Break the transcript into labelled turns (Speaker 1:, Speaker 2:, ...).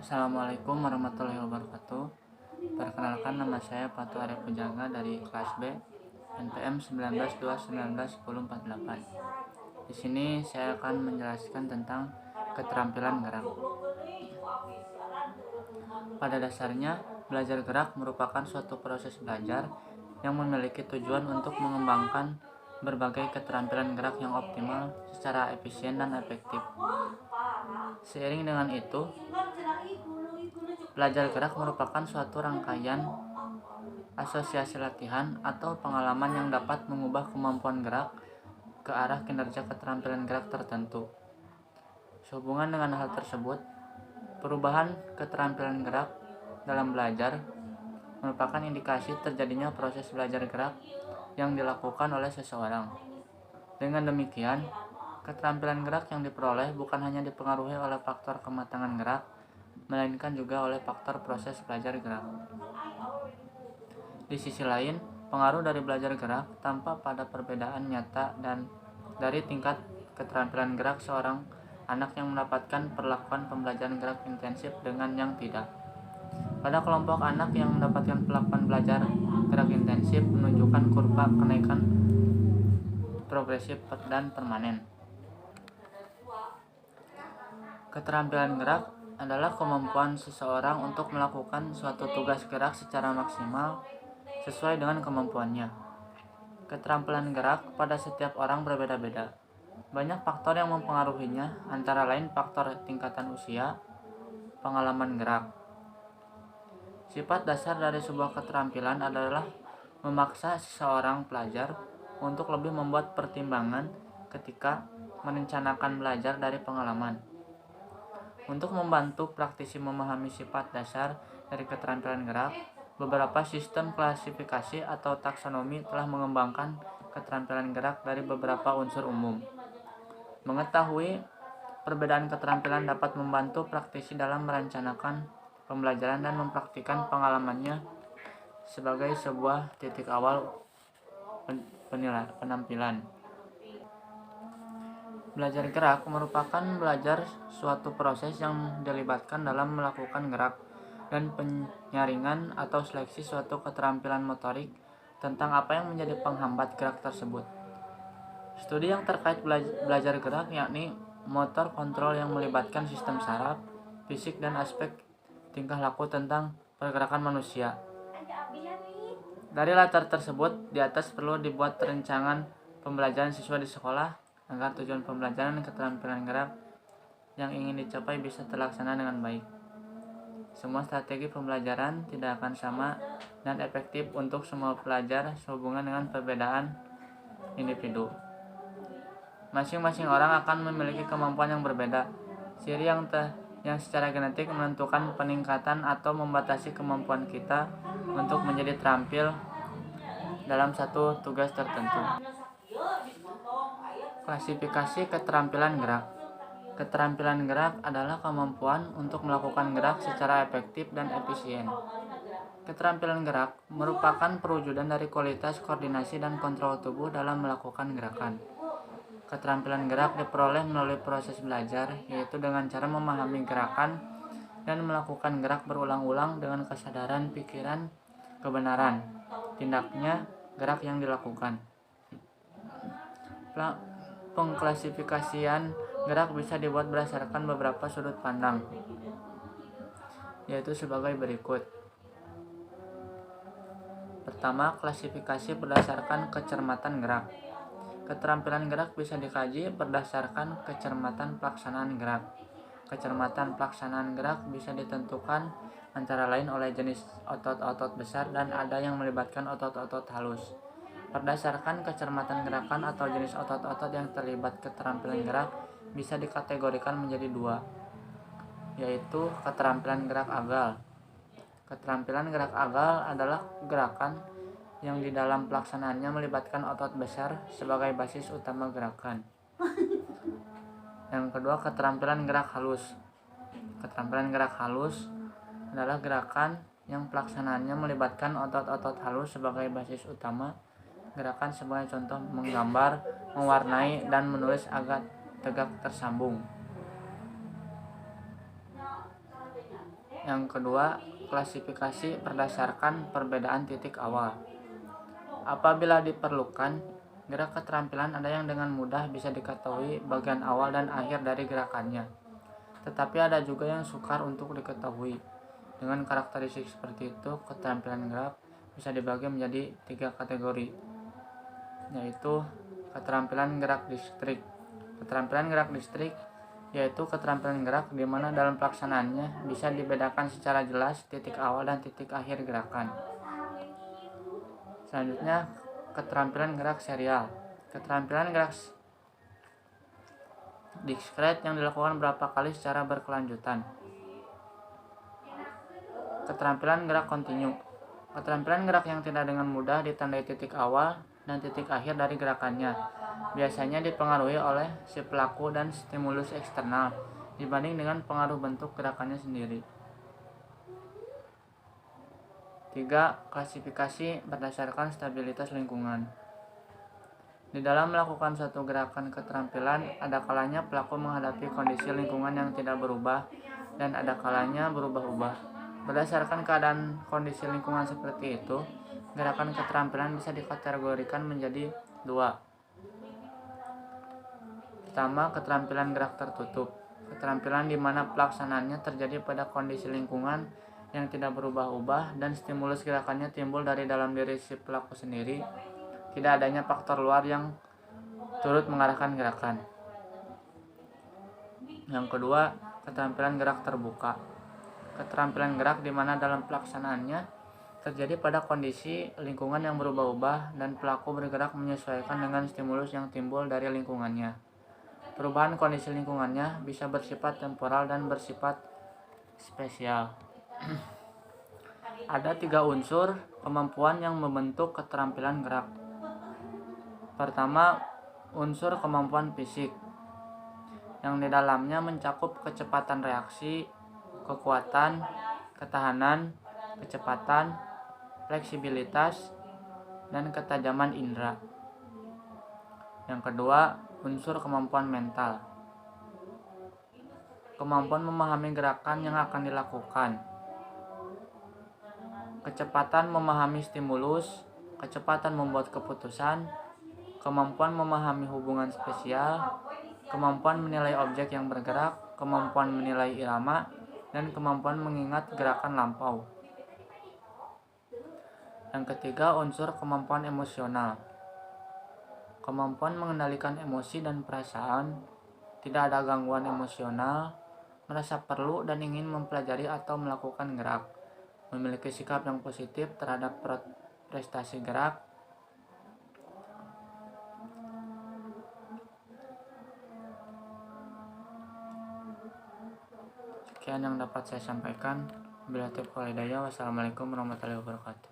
Speaker 1: Assalamualaikum warahmatullahi wabarakatuh. Perkenalkan, nama saya Patu Arya Pujaga dari kelas B NPM 1922191048. Di sini saya akan menjelaskan tentang keterampilan gerak. Pada dasarnya, belajar gerak merupakan suatu proses belajar yang memiliki tujuan untuk mengembangkan berbagai keterampilan gerak yang optimal secara efisien dan efektif. Seiring dengan itu, belajar gerak merupakan suatu rangkaian asosiasi latihan atau pengalaman yang dapat mengubah kemampuan gerak ke arah kinerja keterampilan gerak tertentu. Sehubungan dengan hal tersebut, perubahan keterampilan gerak dalam belajar merupakan indikasi terjadinya proses belajar gerak yang dilakukan oleh seseorang. Dengan demikian, keterampilan gerak yang diperoleh bukan hanya dipengaruhi oleh faktor kematangan gerak, melainkan juga oleh faktor proses belajar gerak. Di sisi lain, pengaruh dari belajar gerak tampak pada perbedaan nyata dan dari tingkat keterampilan gerak seorang anak yang mendapatkan perlakuan pembelajaran gerak intensif dengan yang tidak. Pada kelompok anak yang mendapatkan perlakuan belajar gerak intensif menunjukkan kurva kenaikan progresif dan permanen. Keterampilan gerak adalah kemampuan seseorang untuk melakukan suatu tugas gerak secara maksimal sesuai dengan kemampuannya. Keterampilan gerak pada setiap orang berbeda-beda. Banyak faktor yang mempengaruhinya, antara lain faktor tingkatan usia, pengalaman gerak. Sifat dasar dari sebuah keterampilan adalah memaksa seseorang pelajar untuk lebih membuat pertimbangan ketika merencanakan belajar dari pengalaman. Untuk membantu praktisi memahami sifat dasar dari keterampilan gerak, beberapa sistem klasifikasi atau taksonomi telah mengembangkan keterampilan gerak dari beberapa unsur umum. Mengetahui perbedaan keterampilan dapat membantu praktisi dalam merencanakan pembelajaran dan mempraktikkan pengalamannya sebagai sebuah titik awal penampilan. Belajar gerak merupakan belajar suatu proses yang dilibatkan dalam melakukan gerak dan penyaringan atau seleksi suatu keterampilan motorik tentang apa yang menjadi penghambat gerak tersebut. Studi yang terkait belajar gerak yakni motor kontrol yang melibatkan sistem saraf, fisik, dan aspek tingkah laku tentang pergerakan manusia. Dari latar tersebut, di atas perlu dibuat rencangan pembelajaran siswa di sekolah agar tujuan pembelajaran dan keterampilan gerak yang ingin dicapai bisa terlaksana dengan baik. Semua strategi pembelajaran tidak akan sama dan efektif untuk semua pelajar sehubungan dengan perbedaan individu. Masing-masing orang akan memiliki kemampuan yang berbeda. Ciri yang secara genetik menentukan peningkatan atau membatasi kemampuan kita untuk menjadi terampil dalam satu tugas tertentu. Klasifikasi keterampilan gerak. Keterampilan gerak adalah kemampuan untuk melakukan gerak secara efektif dan efisien. Keterampilan gerak merupakan perwujudan dari kualitas koordinasi dan kontrol tubuh dalam melakukan gerakan. Keterampilan gerak diperoleh melalui proses belajar, yaitu dengan cara memahami gerakan dan melakukan gerak berulang-ulang dengan kesadaran pikiran kebenaran tindaknya gerak yang dilakukan. Pengklasifikasian gerak bisa dibuat berdasarkan beberapa sudut pandang, yaitu sebagai berikut. Pertama, klasifikasi berdasarkan kecermatan gerak. Keterampilan gerak bisa dikaji berdasarkan kecermatan pelaksanaan gerak. Kecermatan pelaksanaan gerak bisa ditentukan antara lain oleh jenis otot-otot besar dan ada yang melibatkan otot-otot halus. Berdasarkan kecermatan gerakan atau jenis otot-otot yang terlibat keterampilan gerak bisa dikategorikan menjadi dua, yaitu keterampilan gerak agal. Keterampilan gerak agal adalah gerakan yang di dalam pelaksanaannya melibatkan otot besar sebagai basis utama gerakan. Yang kedua, keterampilan gerak halus. Keterampilan gerak halus adalah gerakan yang pelaksanaannya melibatkan otot-otot halus sebagai basis utama gerakan, sebagai contoh menggambar, mewarnai, dan menulis agar tegak tersambung. Yang kedua, klasifikasi berdasarkan perbedaan titik awal. Apabila diperlukan, gerak keterampilan ada yang dengan mudah bisa diketahui bagian awal dan akhir dari gerakannya. Tetapi ada juga yang sukar untuk diketahui. Dengan karakteristik seperti itu, keterampilan gerak bisa dibagi menjadi 3 kategori, yaitu keterampilan gerak distrik. Keterampilan gerak distrik yaitu keterampilan gerak di mana dalam pelaksanaannya bisa dibedakan secara jelas titik awal dan titik akhir gerakan. Selanjutnya, keterampilan gerak serial. Keterampilan gerak diskret yang dilakukan beberapa kali secara berkelanjutan. Keterampilan gerak kontinu. Keterampilan gerak yang tidak dengan mudah ditandai titik awal dan titik akhir dari gerakannya. Biasanya dipengaruhi oleh si pelaku dan stimulus eksternal dibanding dengan pengaruh bentuk gerakannya sendiri. 3. Klasifikasi berdasarkan stabilitas lingkungan. Di dalam melakukan suatu gerakan keterampilan, ada kalanya pelaku menghadapi kondisi lingkungan yang tidak berubah dan ada kalanya berubah-ubah. Berdasarkan keadaan kondisi lingkungan seperti itu, gerakan keterampilan bisa dikategorikan menjadi 2. Pertama, keterampilan gerak tertutup. Keterampilan di mana pelaksanaannya terjadi pada kondisi lingkungan yang tidak berubah-ubah dan stimulus gerakannya timbul dari dalam diri si pelaku sendiri. Tidak adanya faktor luar yang turut mengarahkan gerakan. Yang kedua, keterampilan gerak terbuka. Keterampilan gerak di mana dalam pelaksanaannya terjadi pada kondisi lingkungan yang berubah-ubah dan pelaku bergerak menyesuaikan dengan stimulus yang timbul dari lingkungannya. Perubahan kondisi lingkungannya bisa bersifat temporal dan bersifat spesial. Ada 3 unsur kemampuan yang membentuk keterampilan gerak. Pertama, unsur kemampuan fisik, yang di dalamnya mencakup kecepatan reaksi, kekuatan, ketahanan, kecepatan, fleksibilitas, dan ketajaman indera. Yang kedua, unsur kemampuan mental, kemampuan memahami gerakan yang akan dilakukan, kecepatan memahami stimulus, kecepatan membuat keputusan, kemampuan memahami hubungan spesial, kemampuan menilai objek yang bergerak, kemampuan menilai irama, dan kemampuan mengingat gerakan lampau. Yang ketiga, unsur kemampuan emosional, kemampuan mengendalikan emosi dan perasaan, tidak ada gangguan emosional, merasa perlu dan ingin mempelajari atau melakukan gerak, memiliki sikap yang positif terhadap prestasi gerak. Sekian yang dapat saya sampaikan. Wassalamualaikum warahmatullahi wabarakatuh.